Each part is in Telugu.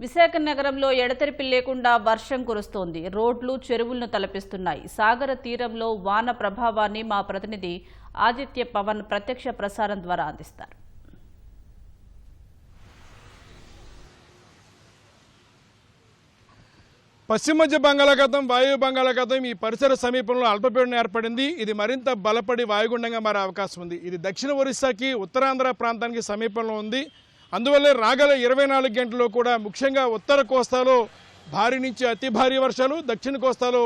విశాఖ నగరంలో ఎడతెరిపి లేకుండా వర్షం కురుస్తోంది. రోడ్లు, చెరువులను తలపిస్తున్నాయి. సాగర తీరంలో వాన ప్రభావాన్ని మా ప్రతినిధి ఆదిత్య పవన్ ప్రత్యక్ష ప్రసారం ద్వారా అందిస్తారు. పశ్చిమ మధ్య బంగాళాఖాతం, వాయు బంగాళాఖాతం ఈ పరిసర సమీపంలో అల్పపీడనం ఏర్పడింది. ఇది మరింత బలపడి వాయుగుండంగా మారే అవకాశం ఉంది. ఇది దక్షిణ ఒరిస్సాకి, ఉత్తరాంధ్ర ప్రాంతానికి సమీపంలో ఉంది. అందువల్లే రాగల 24 గంటల్లో కూడా ముఖ్యంగా ఉత్తర కోస్తాలో భారీ నుంచి అతి భారీ వర్షాలు, దక్షిణ కోస్తాలో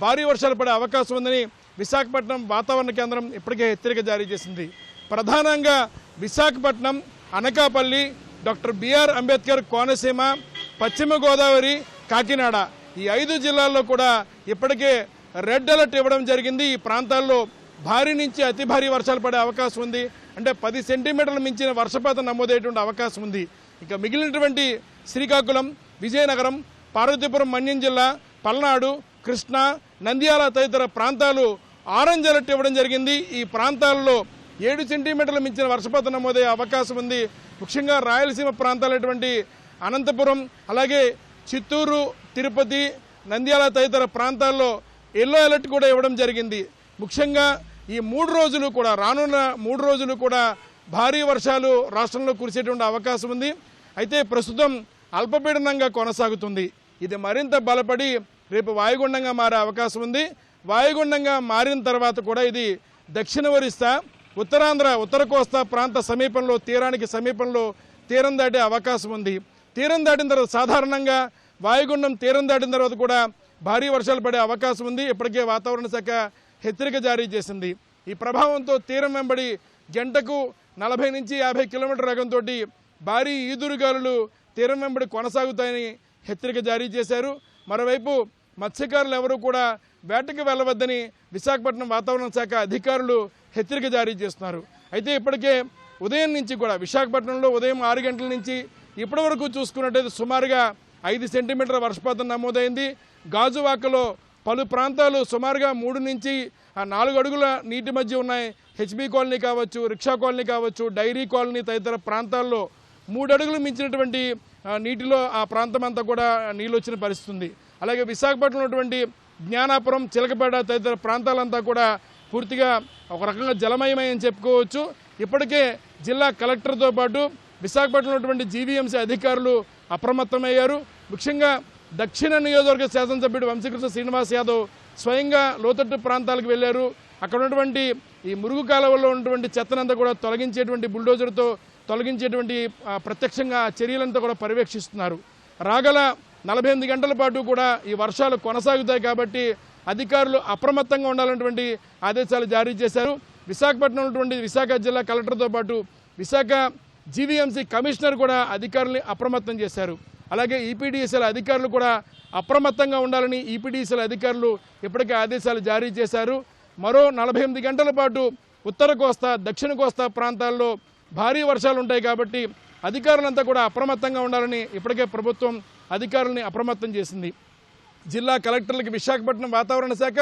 భారీ వర్షాలు పడే అవకాశం ఉందని విశాఖపట్నం వాతావరణ కేంద్రం ఇప్పటికే హెచ్చరిక జారీ చేసింది. ప్రధానంగా విశాఖపట్నం, అనకాపల్లి, డాక్టర్ బిఆర్ అంబేద్కర్ కోనసీమ, పశ్చిమ గోదావరి, కాకినాడ ఈ 5 జిల్లాల్లో కూడా ఇప్పటికే రెడ్ అలర్ట్ ఇవ్వడం జరిగింది. ఈ ప్రాంతాల్లో భారీ నుంచి అతి భారీ వర్షాలు పడే అవకాశం ఉంది. అంటే 10 సెంటీమీటర్ల మించిన వర్షపాతం నమోదయ్యేటువంటి అవకాశం ఉంది. ఇక మిగిలినటువంటి శ్రీకాకుళం, విజయనగరం, పార్వతీపురం, మన్యం జిల్లా, పల్నాడు, కృష్ణా, నంద్యాల తదితర ప్రాంతాలు ఆరెంజ్ అలర్ట్ ఇవ్వడం జరిగింది. ఈ ప్రాంతాల్లో 7 సెంటీమీటర్ల మించిన వర్షపాతం నమోదయ్యే అవకాశం ఉంది. ముఖ్యంగా రాయలసీమ ప్రాంతాలైనటువంటి అనంతపురం, అలాగే చిత్తూరు, తిరుపతి, నంద్యాల తదితర ప్రాంతాల్లో ఎల్లో అలర్ట్ కూడా ఇవ్వడం జరిగింది. ముఖ్యంగా ఈ 3 రోజులు కూడా, రానున్న 3 రోజులు కూడా భారీ వర్షాలు రాష్ట్రంలో కురిసేటువంటి అవకాశం ఉంది. అయితే ప్రస్తుతం అల్పపీడనంగా కొనసాగుతుంది. ఇది మరింత బలపడి రేపు వాయుగుండంగా మారే అవకాశం ఉంది. వాయుగుండంగా మారిన తర్వాత కూడా ఇది దక్షిణ ఒరిస్సా, ఉత్తరాంధ్ర, ఉత్తర కోస్తా ప్రాంత సమీపంలో, తీరానికి సమీపంలో తీరం దాటే అవకాశం ఉంది. తీరం దాటిన తర్వాత సాధారణంగా వాయుగుండం తీరం దాటిన తర్వాత కూడా భారీ వర్షాలు పడే అవకాశం ఉంది. ఇప్పటికే వాతావరణ శాఖ హెచ్చరిక జారీ చేసింది. ఈ ప్రభావంతో తీరం వెంబడి గంటకు 40 నుంచి 50 కిలోమీటర్ల వేగంతో భారీ ఈదురుగాలులు తీరం వెంబడి కొనసాగుతాయని హెచ్చరిక జారీ చేశారు. మరోవైపు మత్స్యకారులు ఎవరూ కూడా వేటకు వెళ్ళవద్దని విశాఖపట్నం వాతావరణ శాఖ అధికారులు హెచ్చరిక జారీ చేస్తున్నారు. అయితే ఇప్పటికే ఉదయం నుంచి కూడా విశాఖపట్నంలో ఉదయం 6 గంటల నుంచి ఇప్పటి వరకు చూసుకున్నట్టయితే సుమారుగా 5 సెంటీమీటర్ల వర్షపాతం నమోదైంది. గాజువాకలో పలు ప్రాంతాలు సుమారుగా 3 నుంచి 4 అడుగుల నీటి మధ్య ఉన్నాయి. హెచ్బీ కాలనీ కావచ్చు, రిక్షా కాలనీ కావచ్చు, డైరీ కాలనీ తదితర ప్రాంతాల్లో 3 అడుగులు మించినటువంటి నీటిలో ఆ ప్రాంతం అంతా కూడా నీళ్ళు వచ్చిన పరిస్థితి ఉంది. అలాగే విశాఖపట్నంలో ఉన్నటువంటి జ్ఞానాపురం, చిలకపేట తదితర ప్రాంతాలంతా కూడా పూర్తిగా ఒక రకంగా జలమయమని చెప్పుకోవచ్చు. ఇప్పటికే జిల్లా కలెక్టర్తో పాటు విశాఖపట్నంలో ఉన్నటువంటి జీవీఎంసీ అధికారులు అప్రమత్తమయ్యారు. ముఖ్యంగా దక్షిణ నియోజకవర్గ శాసనసభ్యుడు వంశీకృష్ణ శ్రీనివాస్ యాదవ్ స్వయంగా లోతట్టు ప్రాంతాలకు వెళ్లారు. అక్కడ ఉన్నటువంటి ఈ మురుగు కాలువల్లో ఉన్నటువంటి చెత్తనంతా కూడా తొలగించేటువంటి బుల్డోజర్తో తొలగించేటువంటి ప్రత్యక్షంగా చర్యలంతా కూడా పర్యవేక్షిస్తున్నారు. రాగల 48 గంటల పాటు కూడా ఈ వర్షాలు కొనసాగుతాయి కాబట్టి అధికారులు అప్రమత్తంగా ఉండాలన్నటువంటి ఆదేశాలు జారీ చేశారు. విశాఖపట్నం ఉన్నటువంటి విశాఖ జిల్లా కలెక్టర్తో పాటు విశాఖ జీవీఎంసీ కమిషనర్ కూడా అధికారుల్ని అప్రమత్తం చేశారు. అలాగే ఈపీడీఎస్ఎల్ అధికారులు కూడా అప్రమత్తంగా ఉండాలని ఈపీడీఎస్ఎల్ అధికారులు ఇప్పటికే ఆదేశాలు జారీ చేశారు. మరో 48 గంటల పాటు ఉత్తర కోస్తా, దక్షిణ కోస్తా ప్రాంతాల్లో భారీ వర్షాలు ఉంటాయి కాబట్టి అధికారులంతా కూడా అప్రమత్తంగా ఉండాలని ఇప్పటికే ప్రభుత్వం అధికారులని అప్రమత్తం చేసింది. జిల్లా కలెక్టర్లకి విశాఖపట్నం వాతావరణ శాఖ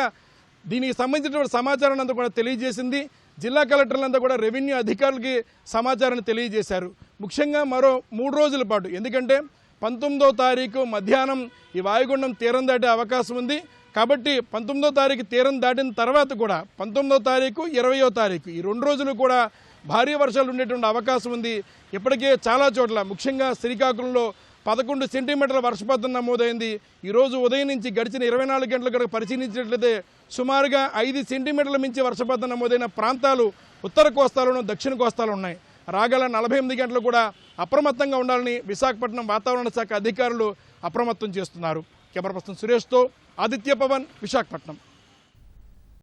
దీనికి సంబంధించినటువంటి సమాచారాన్ని అంతా కూడా తెలియజేసింది. జిల్లా కలెక్టర్లంతా కూడా రెవెన్యూ అధికారులకి సమాచారాన్ని తెలియజేశారు. ముఖ్యంగా మరో 3 రోజుల పాటు, ఎందుకంటే 19వ తారీఖు మధ్యాహ్నం ఈ వాయుగుండం తీరం దాటే అవకాశం ఉంది. కాబట్టి 19వ తారీఖు తీరం దాటిన తర్వాత కూడా 19వ తారీఖు, 20వ తారీఖు ఈ 2 రోజులు కూడా భారీ వర్షాలు ఉండేటువంటి అవకాశం ఉంది. ఇప్పటికే చాలా చోట్ల, ముఖ్యంగా శ్రీకాకుళంలో 11 సెంటీమీటర్ల వర్షపాతం నమోదైంది. ఈరోజు ఉదయం నుంచి గడిచిన 24 గంటల కనుక పరిశీలించినట్లయితే సుమారుగా 5 సెంటీమీటర్ల మించి వర్షపాతం నమోదైన ప్రాంతాలు ఉత్తర కోస్తాలోను, దక్షిణ కోస్తాలో ఉన్నాయి. రాగల 48 గంటలు కూడా అప్రమత్తంగా ఉండాలని విశాఖపట్నం వాతావరణ శాఖ అధికారులు అప్రమత్తం చేస్తున్నారు. కెమెరా పర్సన్ సురేష్తో ఆదిత్య పవన్, విశాఖపట్నం.